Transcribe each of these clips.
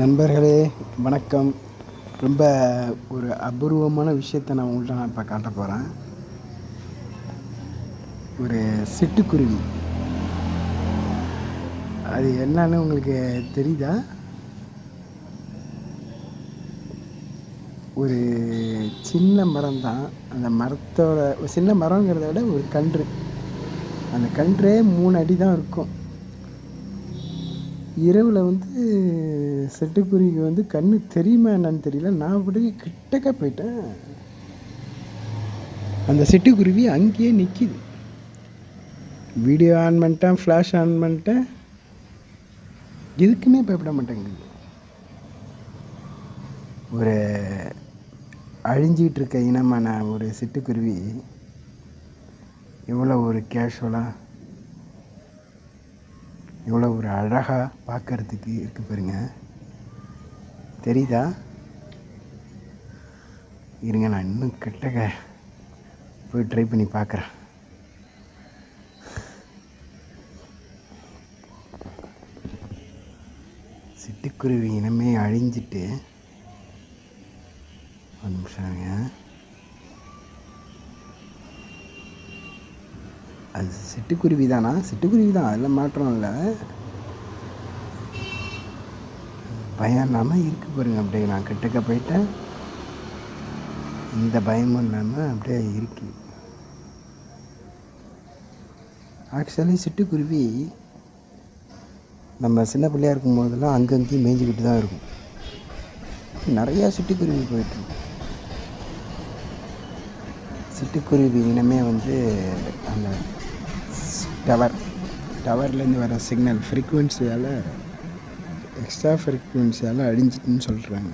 நண்பர்களே வணக்கம். ரொம்ப ஒரு அபூர்வமான விஷயத்தை நான் உங்கள்கிட்ட இப்போ காட்ட போகிறேன். ஒரு சிட்டுக்குருவி. அது என்னன்னு உங்களுக்கு தெரியுதா? ஒரு சின்ன மரம் தான். அந்த மரத்தோட ஒரு சின்ன மரங்கிறத விட ஒரு கன்று. அந்த கன்றே 3 அடி தான் இருக்கும். இரவில் சிட்டுக்குருவிக்கு கண்ணு தெரியுமா என்னன்னு தெரியல. நான் அப்படி கிட்டக்க போயிட்டேன். அந்த சிட்டுக்குருவி அங்கேயே நிற்கிது. வீடியோ ஆன் பண்ணிட்டேன், ஃப்ளாஷ் ஆன் பண்ணிட்டேன், எதுக்குமே பயப்பட மாட்டேங்குது. ஒரு அழிஞ்சிகிட்டு இருக்க இனமான ஒரு சிட்டுக்குருவி எவ்வளோ ஒரு கேஷுவலாக, எவ்வளோ ஒரு அழகாக பார்க்கறதுக்கு இருக்கு பாருங்க. தெரியுதா? இருங்க, நான் இன்னும் கிட்டக்க போய் ட்ரை பண்ணி பார்க்குறேன். சிட்டுக்குருவி இனமே அழிஞ்சிட்டு ஒரு நிமிஷங்க. அது சிட்டுக்குருவி தானா? சிட்டுக்குருவி தான், அதில் மாற்றம் இல்லை. பயம் இல்லாமல் இருக்கு பாருங்க. அப்படியே நான் கிட்டக்க போயிட்டேன், இந்த பயமும் இல்லாமல் அப்படியே இருக்கு. ஆக்சுவலி சிட்டுக்குருவி நம்ம சின்ன பிள்ளையாக இருக்கும் போதெல்லாம் அங்கங்கேயும் மேய்ஞ்சிக்கிட்டு தான் இருக்கும். நிறையா சிட்டுக்குருவி போயிட்டுருக்கும். சிட்டுக்குருவி இனமே அந்த டவர்லேருந்து வர சிக்னல் ஃப்ரீக்குவென்சியால், எக்ஸ்ட்ரா ஃப்ரீக்குவென்சியால் அழிஞ்சிட்டுன்னு சொல்கிறாங்க.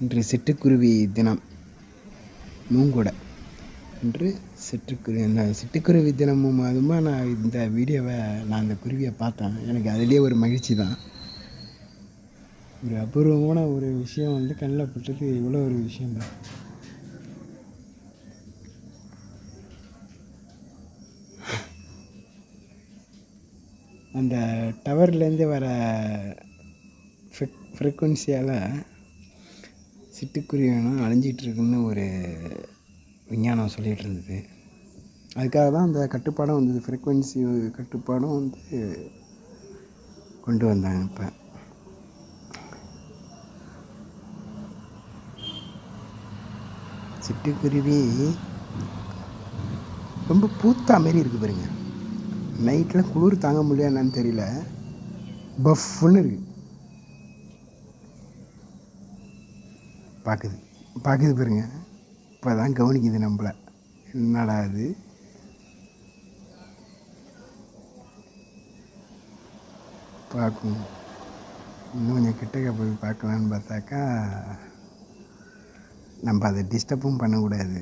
இன்று சிட்டுக்குருவி தினம் மூங்கூட. இன்று அந்த சிட்டுக்குருவி தினமும் அதுமா நான் இந்த வீடியோவை, நான் அந்த குருவியை பார்த்தேன். எனக்கு அதுலேயே ஒரு மகிழ்ச்சி தான். ஒரு அபூர்வமான ஒரு விஷயம் கண்ணில் பட்டது. இவ்வளோ ஒரு விஷயம் தான். அந்த டவர்லேருந்து வர ஃப்ரீக்குவென்சியால் சிட்டுக்குருவினும் அழிஞ்சிட்ருக்குன்னு ஒரு விஞ்ஞானம் சொல்லிகிட்டு இருந்தது. அதுக்காக தான் அந்த கட்டுப்பாடும் வந்தது. ஃப்ரீக்குவென்சி கட்டுப்பாடும் கொண்டு வந்தாங்க. இப்போ சிட்டுக்குருவி ரொம்ப பூத்தா மாரி இருக்குது பாருங்க. நைட்டில் குளிர் தாங்க முடியல என்னன்னு தெரியல, பஃப்னு இருக்குது. பார்க்குது பாருங்க. இப்போ தான் கவனிக்குது நம்மளை. என்னடா அது? பார்க்கும். இன்னும் கொஞ்சம் கிட்டக்க போய் பார்க்கலான்னு பார்த்தாக்கா நம்ம அதை டிஸ்டர்பும் பண்ணக்கூடாது.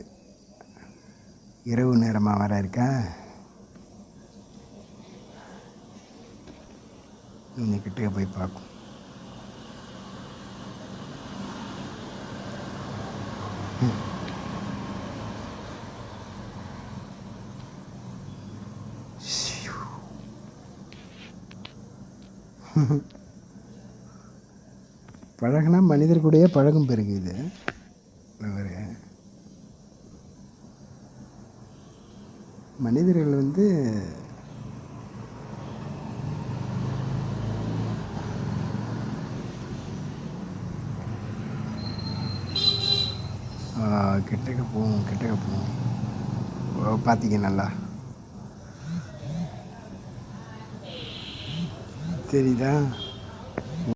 இரவு நேரமாக வர இருக்கா. கொஞ்சம் கிட்டக்க போய் பார்க்கும். பழகுனா மனிதர் கூடயே பழகும் பிறகு இது மனிதர்கள் கிட்டக்க போவோம். பார்த்தீங்க, நல்லா தெரியுதா?